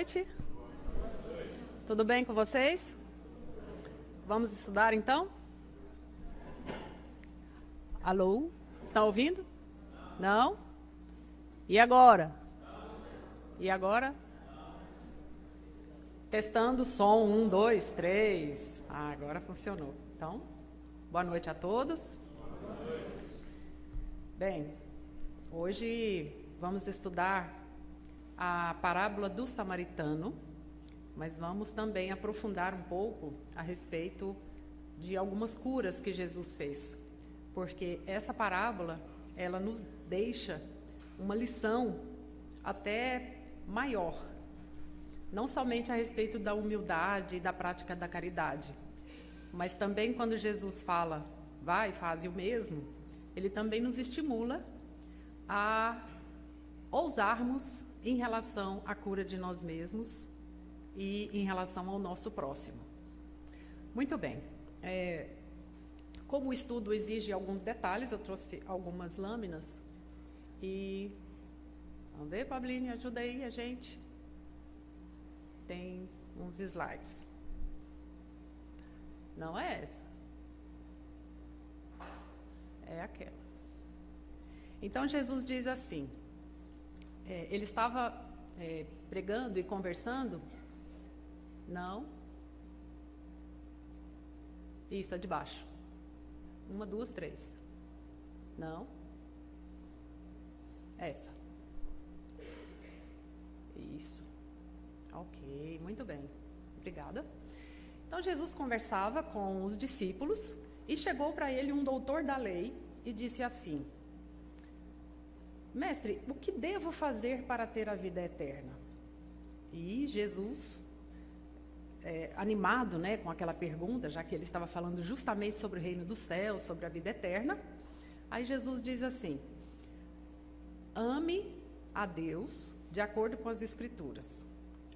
noite. Tudo bem com vocês? Vamos estudar então? Alô? Estão ouvindo? Não? E agora? E agora? Testando som, 1, 2, 3. Agora funcionou. Então, boa noite a todos. Bem, hoje vamos estudar a parábola do samaritano, mas vamos também aprofundar um pouco a respeito de algumas curas que Jesus fez, porque essa parábola, ela nos deixa uma lição até maior, não somente a respeito da humildade e da prática da caridade, mas também quando Jesus fala, vai, faze o mesmo, ele também nos estimula a ousarmos em relação à cura de nós mesmos e em relação ao nosso próximo. Muito bem. Como o estudo exige alguns detalhes, eu trouxe algumas lâminas e... Vamos ver, Pablinho, ajuda aí a gente. Tem uns slides. Não é essa. É aquela. Então, Jesus diz assim, ele estava pregando e conversando, não, isso, é de baixo, 1, 2, 3, não, essa, isso, ok, muito bem, obrigada. Então, Jesus conversava com os discípulos e chegou para ele um doutor da lei e disse assim, mestre, o que devo fazer para ter a vida eterna? E Jesus, animado, né, com aquela pergunta, já que ele estava falando justamente sobre o reino do céu, sobre a vida eterna, aí Jesus diz assim, ame a Deus de acordo com as Escrituras.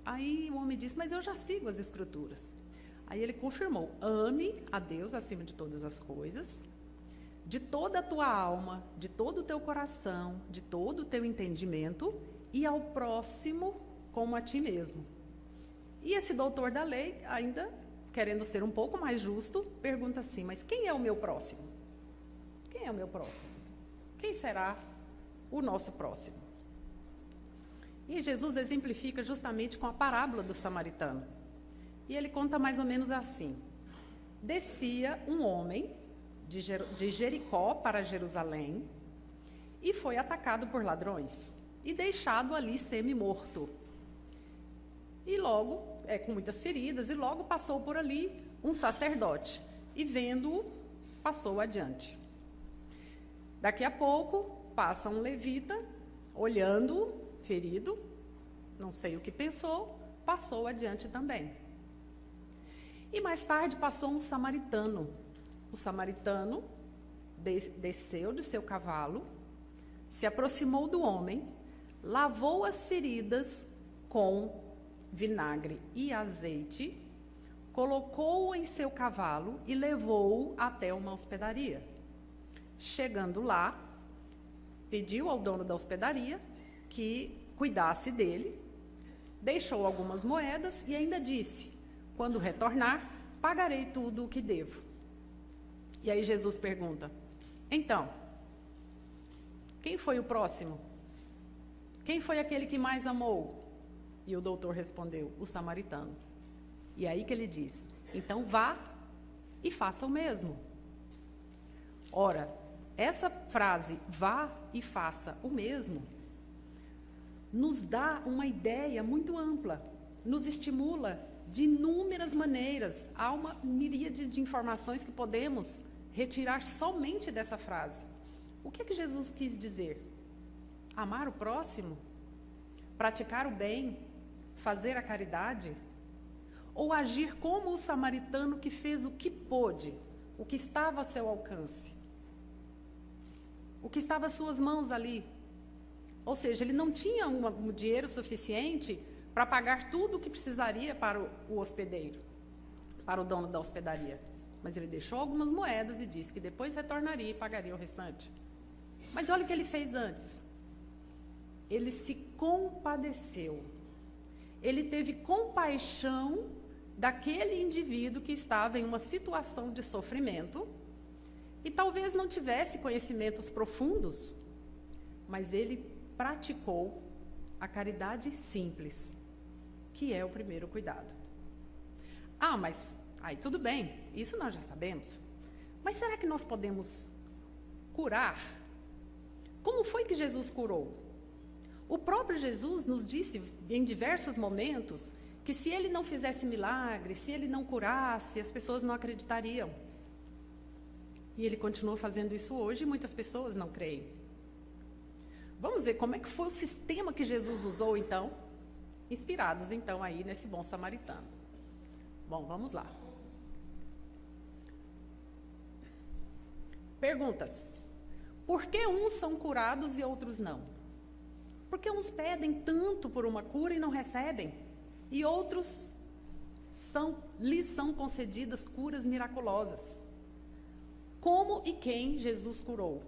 Aí o homem disse, mas eu já sigo as Escrituras. Aí ele confirmou, ame a Deus acima de todas as coisas, de toda a tua alma, de todo o teu coração, de todo o teu entendimento, e ao próximo como a ti mesmo. E esse doutor da lei, ainda querendo ser um pouco mais justo, pergunta assim, mas quem é o meu próximo? Quem é o meu próximo? Quem será o nosso próximo? E Jesus exemplifica justamente com a parábola do samaritano. E ele conta mais ou menos assim, descia um homem de Jericó para Jerusalém e foi atacado por ladrões e deixado ali semi-morto. E logo, com muitas feridas, e logo passou por ali um sacerdote e vendo-o, passou adiante. Daqui a pouco, passa um levita, olhando-o, ferido, não sei o que pensou, passou adiante também. E mais tarde passou um samaritano. O samaritano desceu do seu cavalo, se aproximou do homem, lavou as feridas com vinagre e azeite, colocou-o em seu cavalo e levou-o até uma hospedaria. Chegando lá, pediu ao dono da hospedaria que cuidasse dele, deixou algumas moedas e ainda disse, quando retornar, pagarei tudo o que devo. E aí Jesus pergunta, então, quem foi o próximo? Quem foi aquele que mais amou? E o doutor respondeu, o samaritano. E aí que ele diz, então vá e faça o mesmo. Ora, essa frase, vá e faça o mesmo, nos dá uma ideia muito ampla, nos estimula de inúmeras maneiras, há uma miríade de informações que podemos retirar somente dessa frase. O que é que Jesus quis dizer? Amar o próximo? Praticar o bem? Fazer a caridade? Ou agir como o samaritano que fez o que pôde, o que estava a seu alcance? O que estava às suas mãos ali? Ou seja, ele não tinha um dinheiro suficiente para pagar tudo o que precisaria para o hospedeiro, para o dono da hospedaria. Mas ele deixou algumas moedas e disse que depois retornaria e pagaria o restante. Mas olha o que ele fez antes. Ele se compadeceu. ele teve compaixão daquele indivíduo que estava em uma situação de sofrimento e talvez não tivesse conhecimentos profundos, mas ele praticou a caridade simples, que é o primeiro cuidado. Ah, mas aí tudo bem, isso nós já sabemos. Mas será que nós podemos curar? Como foi que Jesus curou? O próprio Jesus nos disse em diversos momentos que se ele não fizesse milagre, se ele não curasse, as pessoas não acreditariam. E ele continua fazendo isso hoje e muitas pessoas não creem. Vamos ver como é que foi o sistema que Jesus usou, então, inspirados, então, aí nesse bom samaritano. Bom, vamos lá. Perguntas. Por que uns são curados e outros não? Por que uns pedem tanto por uma cura e não recebem? E outros lhes são concedidas curas miraculosas? Como e quem Jesus curou?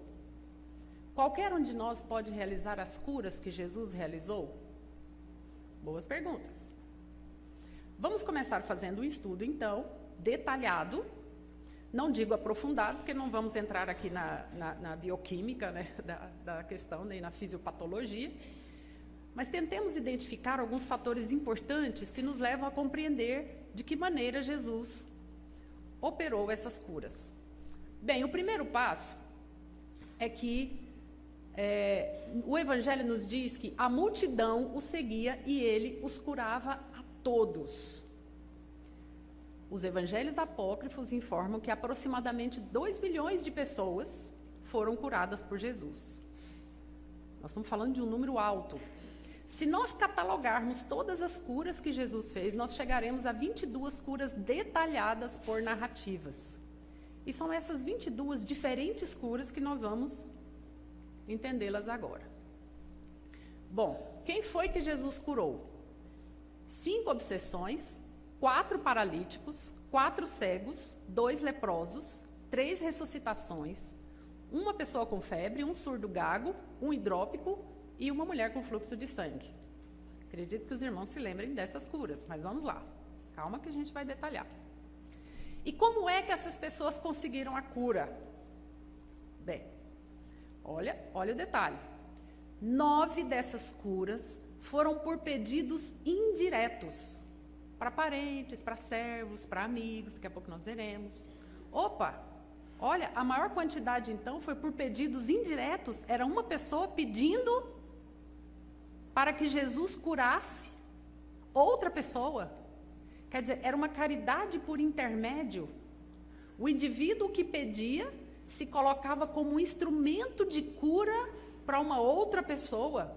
Qualquer um de nós pode realizar as curas que Jesus realizou? Boas perguntas. Vamos começar fazendo um estudo, então, detalhado. Não digo aprofundado, porque não vamos entrar aqui na bioquímica, né, da questão, nem na fisiopatologia, mas tentemos identificar alguns fatores importantes que nos levam a compreender de que maneira Jesus operou essas curas. Bem, o primeiro passo é que o Evangelho nos diz que a multidão o seguia e ele os curava a todos. Os evangelhos apócrifos informam que aproximadamente 2 milhões de pessoas foram curadas por Jesus. Nós estamos falando de um número alto. Se nós catalogarmos todas as curas que Jesus fez, nós chegaremos a 22 curas detalhadas por narrativas. E são essas 22 diferentes curas que nós vamos entendê-las agora. Bom, quem foi que Jesus curou? 5 obsessões, 4 paralíticos, 4 cegos, 2 leprosos, 3 ressuscitações, uma pessoa com febre, um surdo gago, um hidrópico e uma mulher com fluxo de sangue. Acredito que os irmãos se lembrem dessas curas, mas vamos lá. Calma que a gente vai detalhar. E como é que essas pessoas conseguiram a cura? Bem, olha o detalhe. 9 dessas curas foram por pedidos indiretos. Para parentes, para servos, para amigos, daqui a pouco nós veremos. Opa, olha, a maior quantidade então foi por pedidos indiretos, era uma pessoa pedindo para que Jesus curasse outra pessoa. Quer dizer, era uma caridade por intermédio. O indivíduo que pedia se colocava como um instrumento de cura para uma outra pessoa.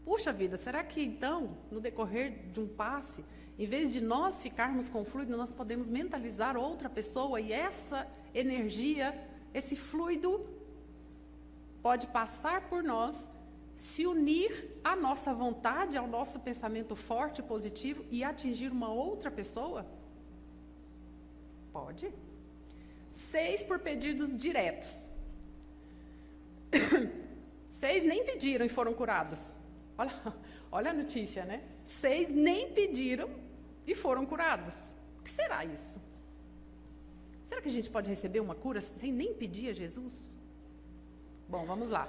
Puxa vida, será que então, no decorrer de um passe, em vez de nós ficarmos com o fluido, nós podemos mentalizar outra pessoa e essa energia, esse fluido, pode passar por nós, se unir à nossa vontade, ao nosso pensamento forte e positivo e atingir uma outra pessoa? Pode. 6 por pedidos diretos. 6 nem pediram e foram curados. Olha a notícia, né? 6 nem pediram e foram curados. O que será isso? Será que a gente pode receber uma cura sem nem pedir a Jesus? Bom, vamos lá.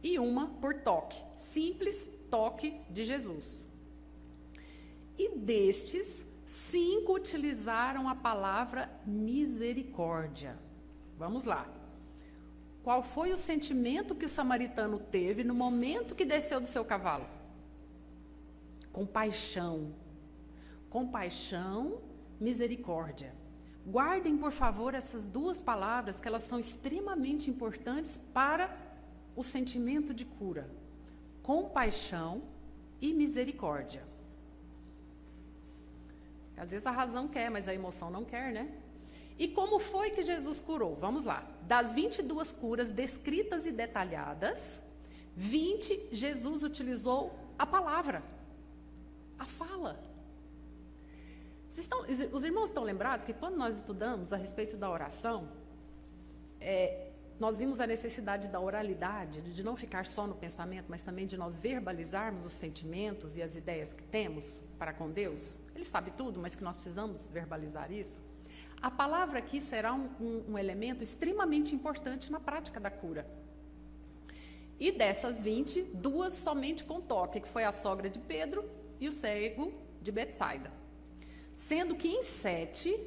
E uma por toque. Simples toque de Jesus. E destes, 5 utilizaram a palavra misericórdia. Vamos lá. Qual foi o sentimento que o samaritano teve no momento que desceu do seu cavalo? Compaixão. Compaixão, misericórdia. Guardem, por favor, essas 2 palavras, que elas são extremamente importantes para o sentimento de cura. Compaixão e misericórdia. Às vezes a razão quer, mas a emoção não quer, né? E como foi que Jesus curou? Vamos lá. Das 22 curas descritas e detalhadas, 20 Jesus utilizou a palavra, a fala. Os irmãos estão lembrados que quando nós estudamos a respeito da oração, nós vimos a necessidade da oralidade, de não ficar só no pensamento, mas também de nós verbalizarmos os sentimentos e as ideias que temos para com Deus. Ele sabe tudo, mas que nós precisamos verbalizar isso. A palavra aqui será um elemento extremamente importante na prática da cura. E dessas 20, 2 somente com toque, que foi a sogra de Pedro e o cego de Betsaida. Sendo que em 7,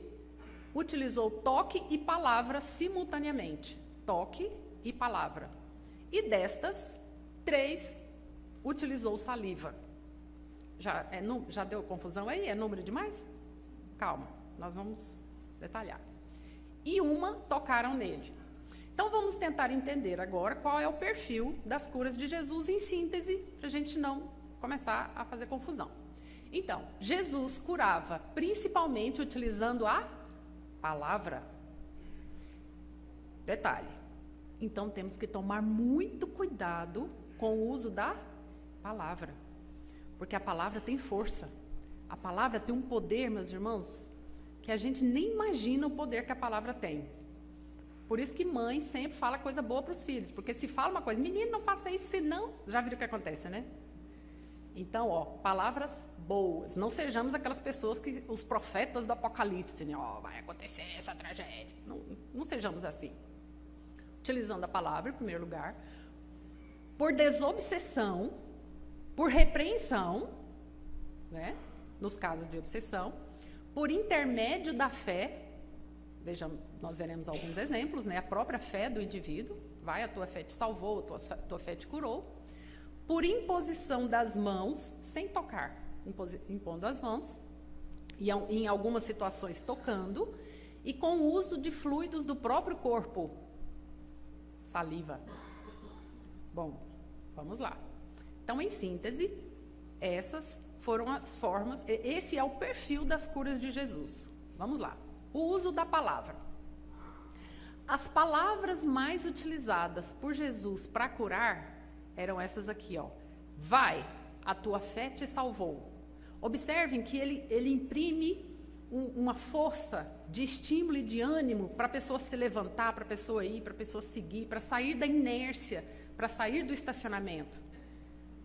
utilizou toque e palavra simultaneamente. Toque e palavra. E destas, 3, utilizou saliva. Já deu confusão aí? É número demais? Calma, nós vamos detalhar. E 1 tocaram nele. Então, vamos tentar entender agora qual é o perfil das curas de Jesus em síntese, para a gente não começar a fazer confusão. Então, Jesus curava principalmente utilizando a palavra. Detalhe. Então, temos que tomar muito cuidado com o uso da palavra, porque a palavra tem força. A palavra tem um poder, meus irmãos, que a gente nem imagina o poder que a palavra tem. Por isso que mãe sempre fala coisa boa para os filhos, porque se fala uma coisa, menino, não faça isso, senão, já viram o que acontece, né? Então, palavras boas. Não sejamos aquelas pessoas que, os profetas do Apocalipse, né? Vai acontecer essa tragédia. Não sejamos assim. Utilizando a palavra, em primeiro lugar, por desobsessão, por repreensão, né? Nos casos de obsessão, por intermédio da fé. Vejamos, nós veremos alguns exemplos, né? A própria fé do indivíduo, a tua fé te salvou, a tua fé te curou. Por imposição das mãos, sem tocar, impondo as mãos, e em algumas situações tocando, e com o uso de fluidos do próprio corpo, saliva. Bom, vamos lá. Então, em síntese, essas foram as formas, esse é o perfil das curas de Jesus. Vamos lá. O uso da palavra. As palavras mais utilizadas por Jesus para curar eram essas aqui, Vai, a tua fé te salvou. Observem que ele imprime uma força de estímulo e de ânimo para a pessoa se levantar, para a pessoa ir, para a pessoa seguir, para sair da inércia, para sair do estacionamento.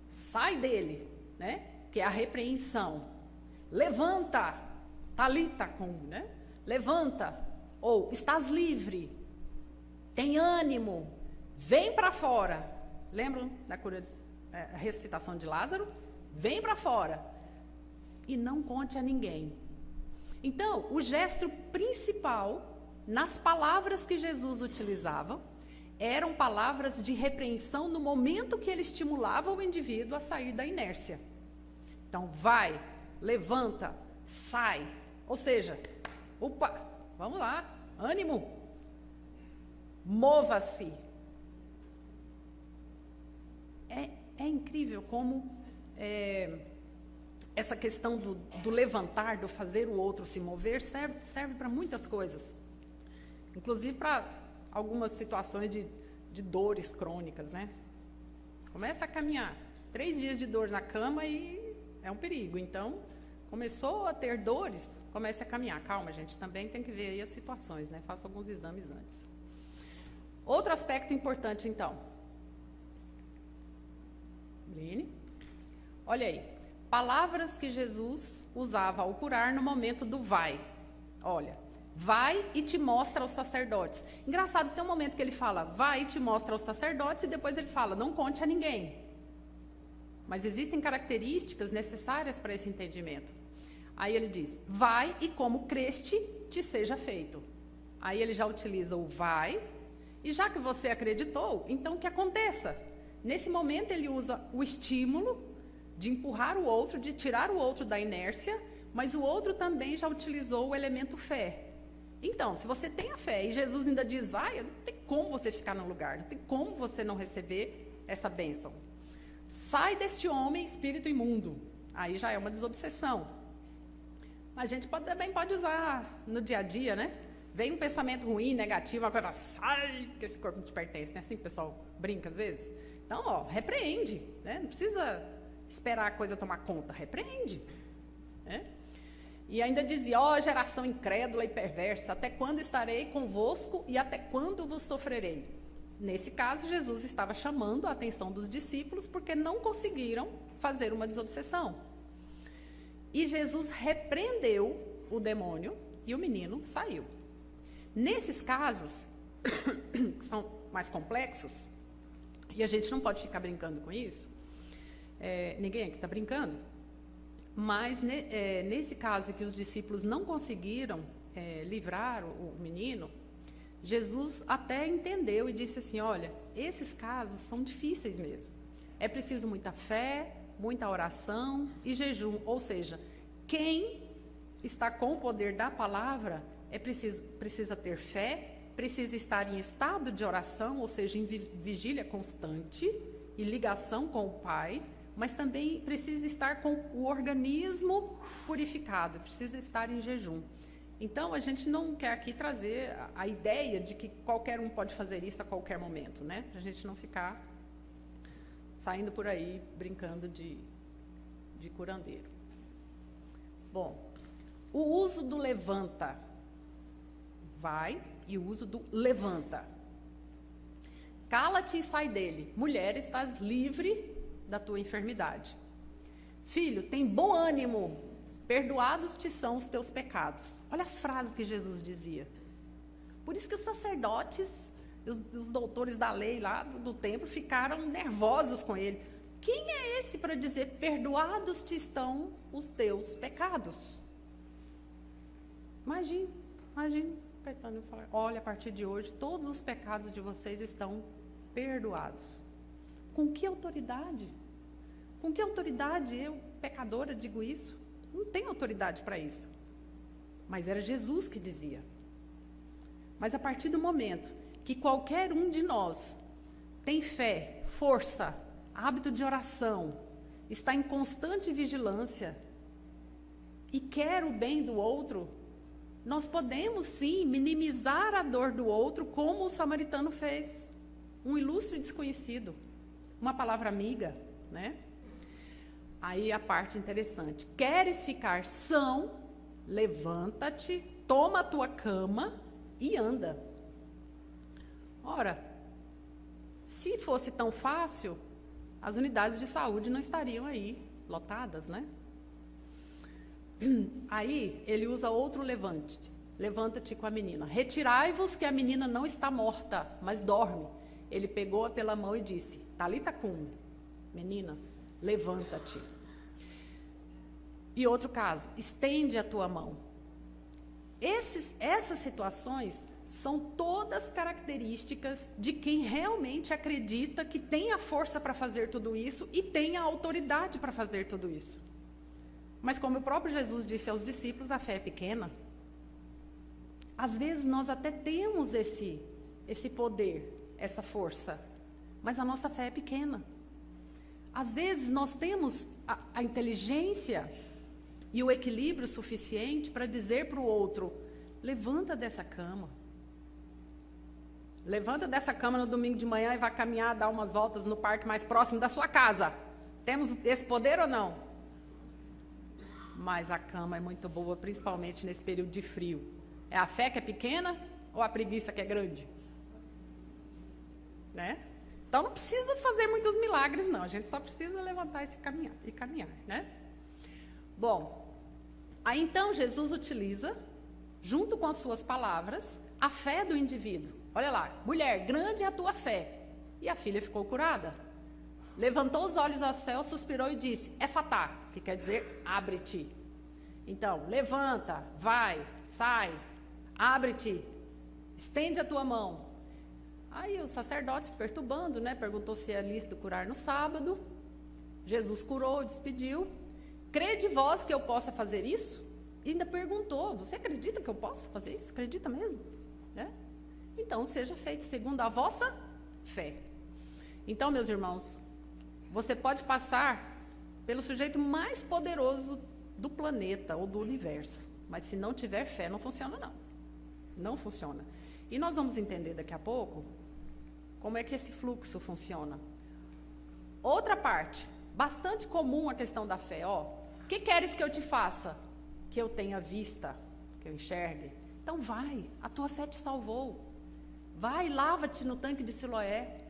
Sai dele, né? Que é a repreensão. Levanta, talita cum, né? Levanta, ou estás livre, tem ânimo, vem para fora. Lembram da cura, a ressuscitação de Lázaro? Vem para fora e não conte a ninguém. Então, o gesto principal nas palavras que Jesus utilizava eram palavras de repreensão no momento que ele estimulava o indivíduo a sair da inércia. Então, vai, levanta, sai. Ou seja, opa, vamos lá, ânimo, mova-se. É incrível como essa questão do levantar, do fazer o outro se mover, serve para muitas coisas. Inclusive para algumas situações de dores crônicas, né? Começa a caminhar, 3 dias de dor na cama e é um perigo. Então, começou a ter dores, comece a caminhar. Calma, gente, também tem que ver aí as situações, né? Faça alguns exames antes. Outro aspecto importante, então. Line, olha aí. Palavras que Jesus usava ao curar no momento do vai. Olha, vai e te mostra aos sacerdotes. Engraçado, tem um momento que ele fala, vai e te mostra aos sacerdotes, e depois ele fala, não conte a ninguém. Mas existem características necessárias para esse entendimento. Aí ele diz, vai e como creste, te seja feito. Aí ele já utiliza o vai, e já que você acreditou, então que aconteça. Nesse momento ele usa o estímulo de empurrar o outro, de tirar o outro da inércia, mas o outro também já utilizou o elemento fé. Então, se você tem a fé e Jesus ainda diz, vai, não tem como você ficar no lugar, não tem como você não receber essa bênção. Sai deste homem, espírito imundo. Aí já é uma desobsessão. A gente também pode usar no dia a dia, né? Vem um pensamento ruim, negativo, agora sai, que esse corpo não te pertence, né? Assim o pessoal brinca às vezes. Então, repreende, né? Não precisa esperar a coisa tomar conta, repreende. Né? E ainda dizia, geração incrédula e perversa, até quando estarei convosco e até quando vos sofrerei? Nesse caso, Jesus estava chamando a atenção dos discípulos porque não conseguiram fazer uma desobsessão. E Jesus repreendeu o demônio e o menino saiu. Nesses casos, que são mais complexos, e a gente não pode ficar brincando com isso, ninguém aqui está brincando, mas nesse caso que os discípulos não conseguiram livrar o menino, Jesus até entendeu e disse assim, olha, esses casos são difíceis mesmo. É preciso muita fé, muita oração e jejum. Ou seja, quem está com o poder da palavra precisa ter fé, precisa estar em estado de oração, ou seja, em vigília constante e ligação com o Pai, mas também precisa estar com o organismo purificado, precisa estar em jejum. Então, a gente não quer aqui trazer a ideia de que qualquer um pode fazer isso a qualquer momento, né? Para a gente não ficar saindo por aí brincando de curandeiro. Bom, o uso do levanta. Vai e o uso do levanta. Cala-te e sai dele. Mulher, estás livre da tua enfermidade. Filho, tem bom ânimo. Perdoados te são os teus pecados. Olha as frases que Jesus dizia. Por isso que os sacerdotes, os doutores da lei lá do templo ficaram nervosos com ele. Quem é esse para dizer, perdoados te estão os teus pecados? Imagine. Caetano falar, olha, a partir de hoje, todos os pecados de vocês estão perdoados. Com que autoridade? Com que autoridade eu, pecadora, digo isso? Não tem autoridade para isso. Mas era Jesus que dizia. Mas a partir do momento que qualquer um de nós tem fé, força, hábito de oração, está em constante vigilância e quer o bem do outro, nós podemos sim minimizar a dor do outro, como o samaritano fez. Um ilustre desconhecido, uma palavra amiga, né? Aí a parte interessante. Queres ficar são? Levanta-te, toma a tua cama e anda. Ora, se fosse tão fácil, as unidades de saúde não estariam aí lotadas, né? Aí ele usa outro levante. Levanta-te com a menina. Retirai-vos que a menina não está morta, mas dorme. Ele pegou-a pela mão e disse, Talita cum, menina, levanta-te. E outro caso, estende a tua mão. Essas situações são todas características de quem realmente acredita que tem a força para fazer tudo isso e tem a autoridade para fazer tudo isso. Mas como o próprio Jesus disse aos discípulos, a fé é pequena. Às vezes nós até temos esse poder, essa força, mas a nossa fé é pequena. Às vezes nós temos a inteligência e o equilíbrio suficiente para dizer para o outro, levanta dessa cama. Levanta dessa cama no domingo de manhã e vai caminhar, dar umas voltas no parque mais próximo da sua casa. Temos esse poder ou não? Mas a cama é muito boa, principalmente nesse período de frio. É a fé que é pequena ou a preguiça que é grande? Né? Então não precisa fazer muitos milagres, não. A gente só precisa levantar e caminhar, né? Bom, aí então Jesus utiliza, junto com as suas palavras, a fé do indivíduo. Olha lá, mulher, grande é a tua fé. E a filha ficou curada. Levantou os olhos ao céu, suspirou e disse, efatá, que quer dizer, abre-te. Então, levanta, vai, sai, abre-te, estende a tua mão. Aí os sacerdotes, perturbando, né, perguntou se é lícito curar no sábado. Jesus curou, despediu. Crede vós que eu possa fazer isso? E ainda perguntou, você acredita que eu posso fazer isso? Acredita mesmo? Né? Então, seja feito segundo a vossa fé. Então, meus irmãos, você pode passar pelo sujeito mais poderoso do planeta ou do universo, mas se não tiver fé, não funciona não. Não funciona. E nós vamos entender daqui a pouco como é que esse fluxo funciona. Outra parte, bastante comum a questão da fé, ó. O que queres que eu te faça? Que eu tenha vista, que eu enxergue. Então vai, a tua fé te salvou. vai, lava-te no tanque de Siloé.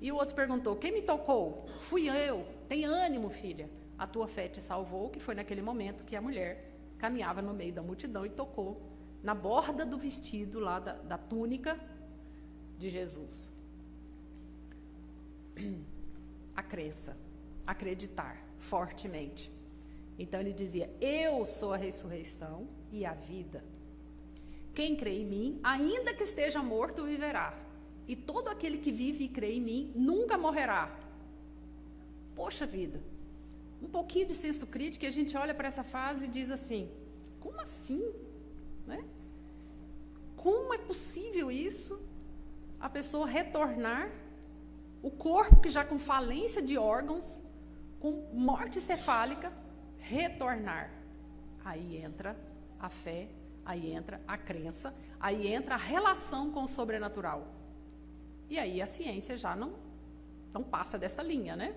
E o outro perguntou, quem me tocou? Fui eu. Tem ânimo, filha. A tua fé te salvou, que foi naquele momento que a mulher caminhava no meio da multidão e tocou na borda do vestido lá da túnica de Jesus. A crença, acreditar fortemente. Então ele dizia, eu sou a ressurreição e a vida. Quem crê em mim, ainda que esteja morto, viverá. E todo aquele que vive e crê em mim, nunca morrerá. Poxa vida, um pouquinho de senso crítico e a gente olha para essa frase e diz assim, como assim? Né? Como é possível isso? A pessoa retornar, o corpo que já com falência de órgãos, com morte cefálica, retornar. Aí entra a fé, aí entra a crença, aí entra a relação com o sobrenatural. E aí a ciência já não passa dessa linha, né?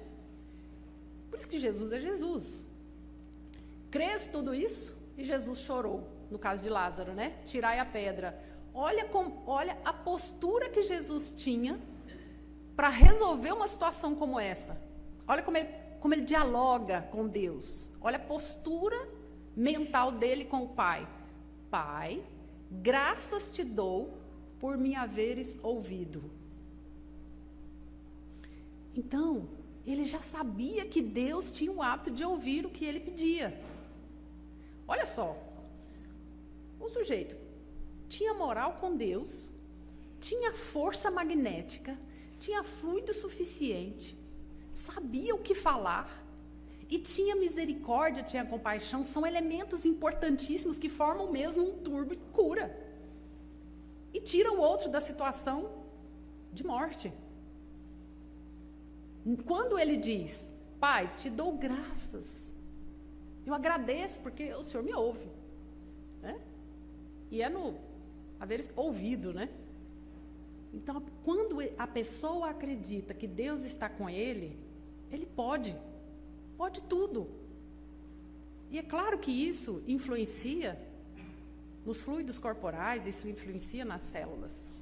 Por isso que Jesus é Jesus. Crês tudo isso? E Jesus chorou, no caso de Lázaro, né? Tirai a pedra. Olha a postura que Jesus tinha para resolver uma situação como essa. Olha como ele dialoga com Deus. Olha a postura mental dele com o Pai. Pai, graças te dou por me haveres ouvido. Então, ele já sabia que Deus tinha o hábito de ouvir o que ele pedia. Olha só, o sujeito tinha moral com Deus, tinha força magnética, tinha fluido suficiente, sabia o que falar e tinha misericórdia, tinha compaixão. São elementos importantíssimos que formam mesmo um turbo e cura. E tira o outro da situação de morte. Quando ele diz, Pai, te dou graças, eu agradeço porque o Senhor me ouve, né? E é no haver ouvido, né? Então, quando a pessoa acredita que Deus está com ele pode tudo. E é claro que isso influencia nos fluidos corporais, isso influencia nas células.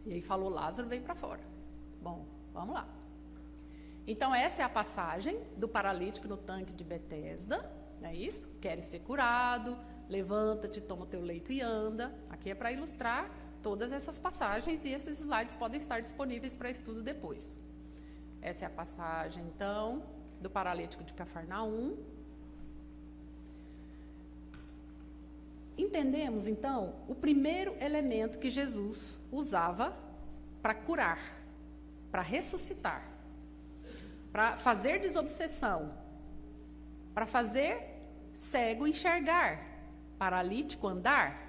E aí falou, Lázaro veio para fora. Bom, vamos lá. Então, essa é a passagem do paralítico no tanque de Betesda, não é isso? Queres ser curado, levanta-te, toma o teu leito e anda. Aqui é para ilustrar todas essas passagens e esses slides podem estar disponíveis para estudo depois. Essa é a passagem, então, do paralítico de Cafarnaum. Entendemos, então, o primeiro elemento que Jesus usava para curar, para ressuscitar, para fazer desobsessão, para fazer cego enxergar, paralítico andar.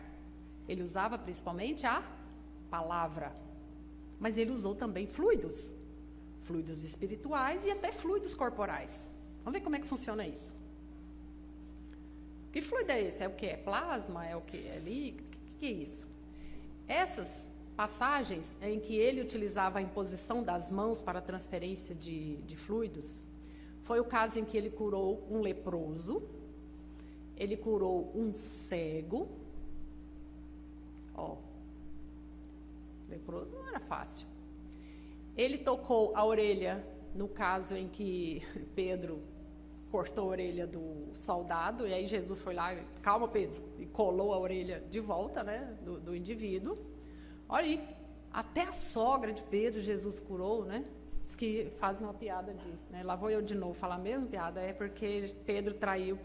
Ele usava principalmente a palavra, mas ele usou também fluidos espirituais e até fluidos corporais. Vamos ver como é que funciona isso. Que fluido é esse? É o que? É plasma? É o que? É líquido? O que é isso? Essas passagens em que ele utilizava a imposição das mãos para a transferência de fluidos, foi o caso em que ele curou um leproso, ele curou um cego. Leproso não era fácil. Ele tocou a orelha, no caso em que Pedro cortou a orelha do soldado, e aí Jesus foi lá, calma Pedro, e colou a orelha de volta, né, do indivíduo. Olha aí, até a sogra de Pedro Jesus curou, né? Diz que faz uma piada disso, né? Lá vou eu de novo falar a mesma piada, é porque Pedro traiu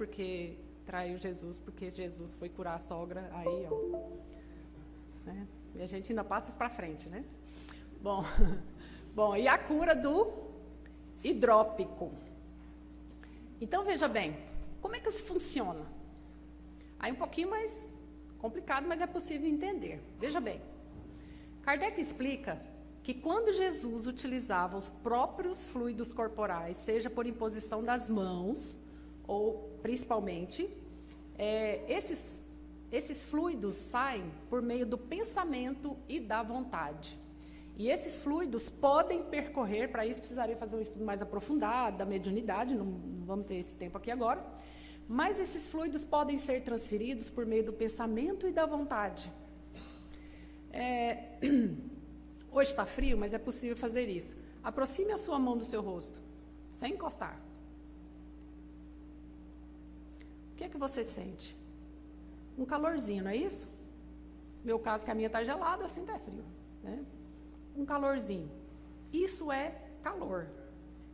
Jesus, porque Jesus foi curar a sogra, aí, ó. Né? E a gente ainda passa isso para frente, né? Bom, e a cura do hidrópico. Então, veja bem, como é que isso funciona? Aí um pouquinho mais complicado, mas é possível entender. Veja bem, Kardec explica que quando Jesus utilizava os próprios fluidos corporais, seja por imposição das mãos, ou principalmente, esses fluidos saem por meio do pensamento e da vontade. E esses fluidos podem percorrer, para isso precisaria fazer um estudo mais aprofundado da mediunidade, não vamos ter esse tempo aqui agora, mas esses fluidos podem ser transferidos por meio do pensamento e da vontade. Hoje está frio, mas é possível fazer isso. Aproxime a sua mão do seu rosto, sem encostar. O que é que você sente? Um calorzinho, não é isso? No meu caso, que a minha está gelada, eu sinto é frio, né? Um calorzinho. Isso é calor.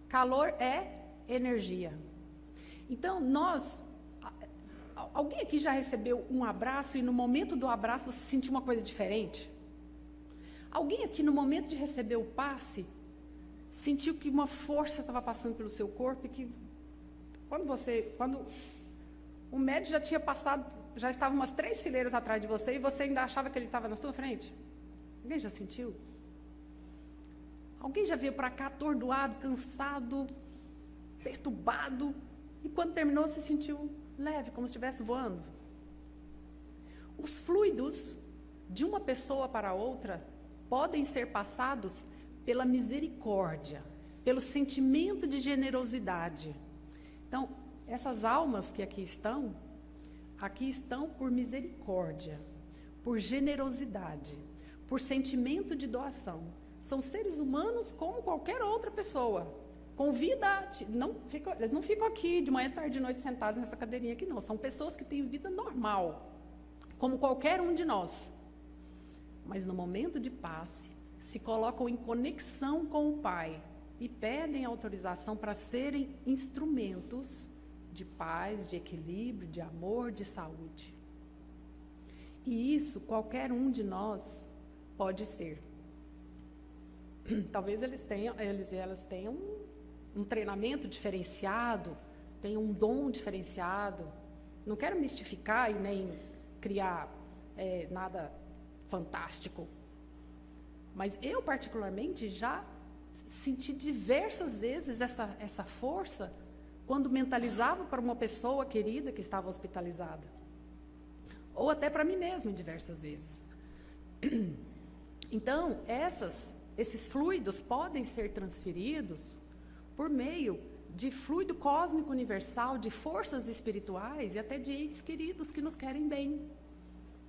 Calor é energia. Então, alguém aqui já recebeu um abraço e no momento do abraço você sentiu uma coisa diferente? Alguém aqui no momento de receber o passe sentiu que uma força estava passando pelo seu corpo e que quando o médico já tinha passado, já estava umas 3 fileiras atrás de você e você ainda achava que ele estava na sua frente? Alguém já sentiu? Alguém já veio para cá atordoado, cansado, perturbado e quando terminou se sentiu leve, como se estivesse voando? Os fluidos de uma pessoa para outra podem ser passados pela misericórdia, pelo sentimento de generosidade. Então, essas almas que aqui estão por misericórdia, por generosidade, por sentimento de doação. São seres humanos como qualquer outra pessoa. Com vida, eles não ficam aqui de manhã, tarde e noite sentados nessa cadeirinha aqui, não. São pessoas que têm vida normal, como qualquer um de nós. Mas no momento de passe, se colocam em conexão com o Pai e pedem autorização para serem instrumentos de paz, de equilíbrio, de amor, de saúde. E isso qualquer um de nós pode ser. Talvez elas tenham um treinamento diferenciado, tenham um dom diferenciado. Não quero mistificar e nem criar nada fantástico. Mas eu, particularmente, já senti diversas vezes essa força quando mentalizava para uma pessoa querida que estava hospitalizada. Ou até para mim mesma, diversas vezes. Então, esses fluidos podem ser transferidos por meio de fluido cósmico universal, de forças espirituais e até de entes queridos que nos querem bem.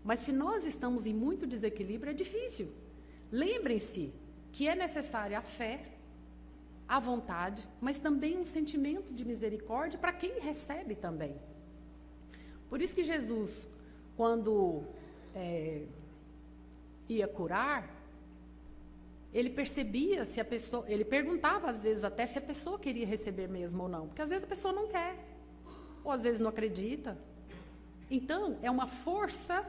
Mas se nós estamos em muito desequilíbrio, é difícil. Lembrem-se que é necessária a fé, a vontade, mas também um sentimento de misericórdia para quem recebe também. Por isso que Jesus, quando ia curar, ele percebia se a pessoa, ele perguntava às vezes até se a pessoa queria receber mesmo ou não, porque às vezes a pessoa não quer, ou às vezes não acredita. Então, é uma força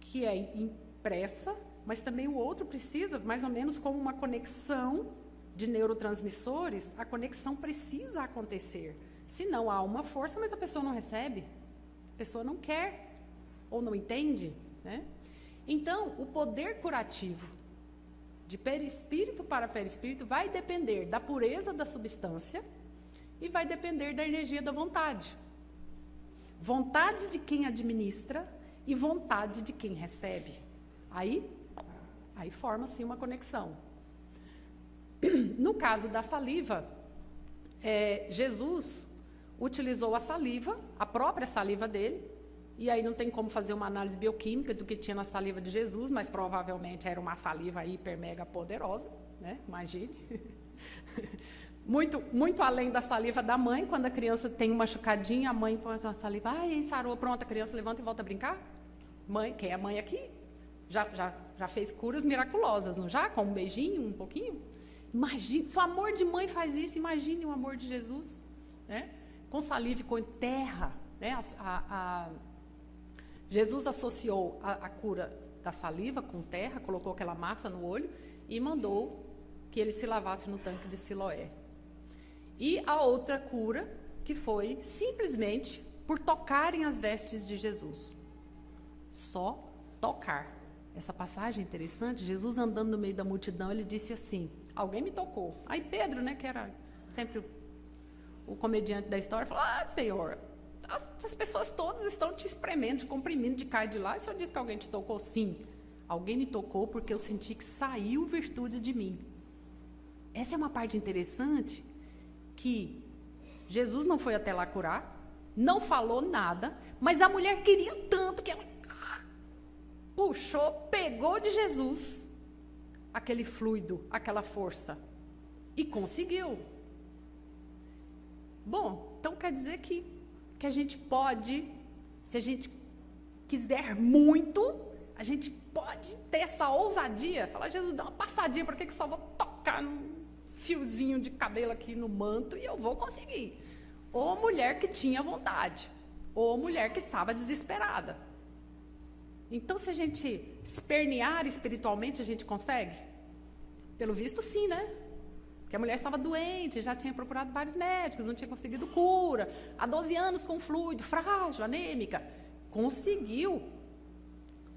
que é impressa, mas também o outro precisa, mais ou menos como uma conexão de neurotransmissores, a conexão precisa acontecer. Senão há uma força, mas a pessoa não recebe, a pessoa não quer, ou não entende, né? Então, o poder curativo de perispírito para perispírito vai depender da pureza da substância e vai depender da energia da vontade. Vontade de quem administra e vontade de quem recebe. Aí forma-se uma conexão. No caso da saliva, Jesus utilizou a saliva, a própria saliva dele, e aí não tem como fazer uma análise bioquímica do que tinha na saliva de Jesus, mas provavelmente era uma saliva hiper mega poderosa, né? Imagine. Muito, muito além da saliva da mãe, quando a criança tem uma machucadinha, a mãe põe uma saliva, sarou, pronto, a criança levanta e volta a brincar? Mãe, quem é mãe aqui? Já fez curas miraculosas, não já? Com um beijinho, um pouquinho? Imagine, se o amor de mãe faz isso, imagine o amor de Jesus, né? Com saliva e com terra, né? Jesus associou a cura da saliva com terra, colocou aquela massa no olho e mandou que ele se lavasse no tanque de Siloé. E a outra cura, que foi simplesmente por tocarem as vestes de Jesus. Só tocar. Essa passagem é interessante, Jesus andando no meio da multidão, ele disse assim, alguém me tocou. Aí Pedro, né, que era sempre o comediante da história, falou, Senhor, as pessoas todas estão te espremendo, te comprimindo, de cá e de lá, e o Senhor disse que alguém te tocou? Sim, alguém me tocou porque eu senti que saiu virtude de mim. Essa é uma parte interessante, que Jesus não foi até lá curar, não falou nada, mas a mulher queria tanto que ela puxou, pegou de Jesus aquele fluido, aquela força, e conseguiu. Bom, então quer dizer que a gente pode, se a gente quiser muito, a gente pode ter essa ousadia, falar, Jesus, dá uma passadinha, por que só vou tocar num fiozinho de cabelo aqui no manto e eu vou conseguir? Ou mulher que tinha vontade, ou mulher que estava desesperada. Então, se a gente espernear espiritualmente, a gente consegue? Pelo visto, sim, né? Porque a mulher estava doente, já tinha procurado vários médicos, não tinha conseguido cura. Há 12 anos com fluido, frágil, anêmica. Conseguiu.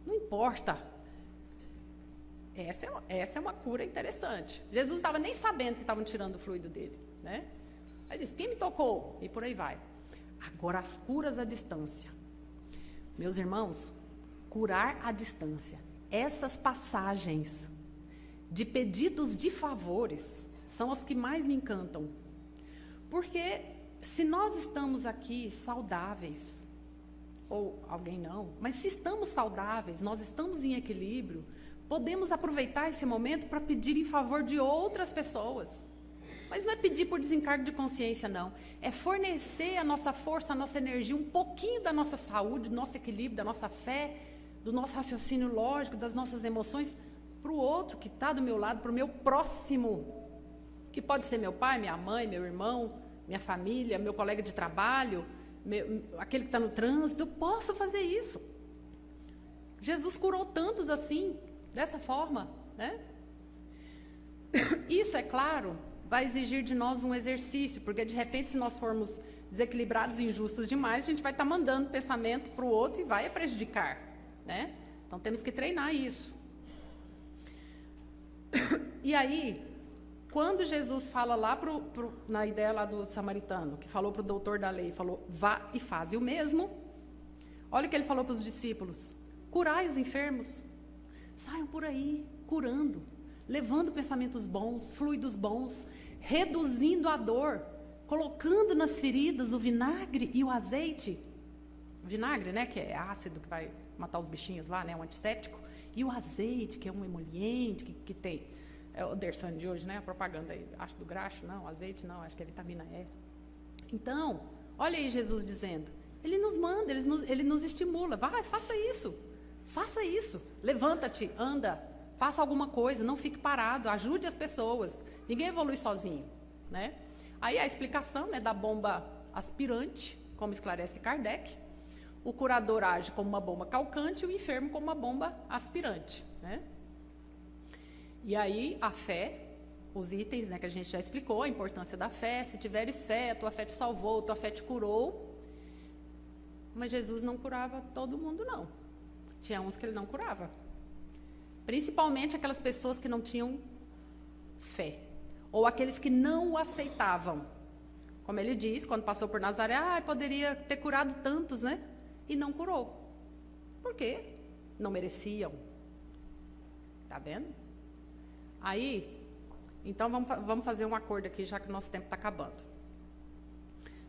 Não importa. Essa é uma cura interessante. Jesus não estava nem sabendo que estavam tirando o fluido dele, né? Aí disse, quem me tocou? E por aí vai. Agora, as curas à distância. Meus irmãos, curar à distância. Essas passagens de pedidos de favores são as que mais me encantam. Porque se nós estamos aqui saudáveis, ou alguém não, mas se estamos saudáveis, nós estamos em equilíbrio, podemos aproveitar esse momento para pedir em favor de outras pessoas. Mas não é pedir por desencargo de consciência, não. É fornecer a nossa força, a nossa energia, um pouquinho da nossa saúde, do nosso equilíbrio, da nossa fé, do nosso raciocínio lógico, das nossas emoções, para o outro que está do meu lado, para o meu próximo, que pode ser meu pai, minha mãe, meu irmão, minha família, meu colega de trabalho, aquele que está no trânsito. Eu posso fazer isso. Jesus curou tantos assim, dessa forma, né? Isso, é claro, vai exigir de nós um exercício, porque de repente, se nós formos desequilibrados e injustos demais, a gente vai estar mandando pensamento para o outro e vai prejudicar, né? Então temos que treinar isso. E aí, quando Jesus fala lá na ideia lá do samaritano, que falou para o doutor da lei, falou, vá e faze o mesmo, olha o que ele falou para os discípulos, curai os enfermos, saiam por aí, curando, levando pensamentos bons, fluidos bons, reduzindo a dor, colocando nas feridas o vinagre e o azeite. O vinagre, né, que é ácido, que vai matar os bichinhos lá, né, um antisséptico. E o azeite, que é um emoliente, que tem... É o Dersan de hoje, né, a propaganda aí, acho do graxo, não, azeite não, acho que é vitamina E. Então, olha aí Jesus dizendo, ele nos manda, ele nos estimula, vai, faça isso, levanta-te, anda, faça alguma coisa, não fique parado, ajude as pessoas. Ninguém evolui sozinho, né? Aí a explicação, né, da bomba aspirante, como esclarece Kardec, o curador age como uma bomba calcante e o enfermo como uma bomba aspirante, né? E aí a fé, os itens, né, que a gente já explicou, a importância da fé, se tiveres fé, a tua fé te salvou, a tua fé te curou. Mas Jesus não curava todo mundo, não. Tinha uns que ele não curava. Principalmente aquelas pessoas que não tinham fé, ou aqueles que não o aceitavam. Como ele diz, quando passou por Nazaré, poderia ter curado tantos, né? E não curou. Por quê? Não mereciam. Tá vendo? Aí, então vamos fazer um acordo aqui, já que o nosso tempo está acabando.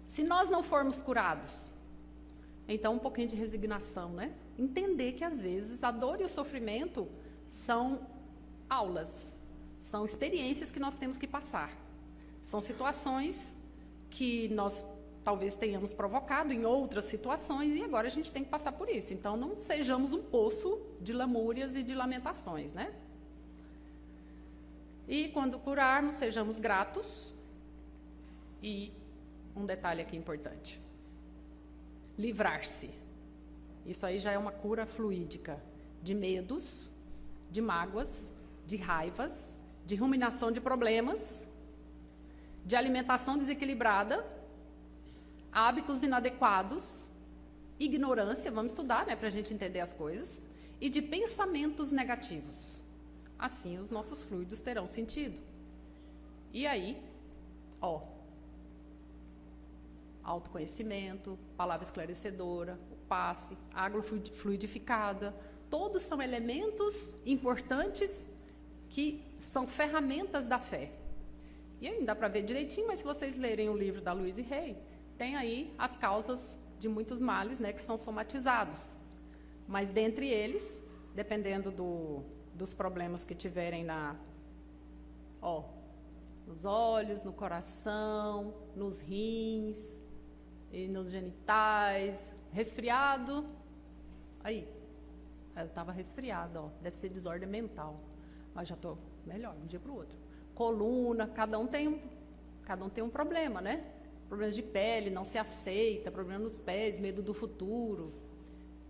Se nós não formos curados, então um pouquinho de resignação, né? Entender que às vezes a dor e o sofrimento são aulas, são experiências que nós temos que passar. São situações que nós talvez tenhamos provocado em outras situações e agora a gente tem que passar por isso. Então, não sejamos um poço de lamúrias e de lamentações, né? E quando curarmos, sejamos gratos. E um detalhe aqui importante. Livrar-se. Isso aí já é uma cura fluídica de medos, de mágoas, de raivas, de ruminação de problemas, de alimentação desequilibrada, hábitos inadequados, ignorância, vamos estudar, né, para a gente entender as coisas, e de pensamentos negativos. Assim, os nossos fluidos terão sentido. E aí, autoconhecimento, palavra esclarecedora, o passe, água fluidificada, todos são elementos importantes que são ferramentas da fé. E aí não dá para ver direitinho, mas se vocês lerem o livro da Louise Hay, tem aí as causas de muitos males, né, que são somatizados. Mas dentre eles, dependendo dos problemas que tiverem nos olhos, no coração, nos rins, e nos genitais, resfriado. Aí, eu estava resfriada, deve ser desordem mental, mas já estou melhor de um dia para o outro. Coluna, cada um tem um problema, né? Problemas de pele, não se aceita, problema nos pés, medo do futuro,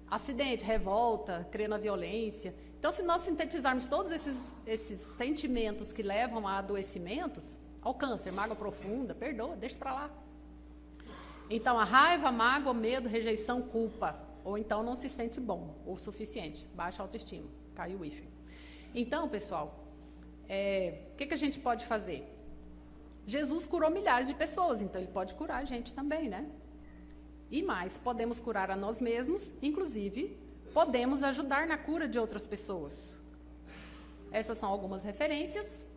acidente, revolta, crer na violência. Então, se nós sintetizarmos todos esses sentimentos que levam a adoecimentos, ao câncer, mágoa profunda, perdoa, deixa para lá. Então, a raiva, mágoa, medo, rejeição, culpa, ou então não se sente bom o suficiente, baixa autoestima, caiu o hífen. Então, pessoal, o que a gente pode fazer? Jesus curou milhares de pessoas, então ele pode curar a gente também, né? E mais, podemos curar a nós mesmos, inclusive, podemos ajudar na cura de outras pessoas. Essas são algumas referências.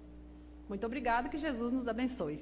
Muito obrigada, que Jesus nos abençoe.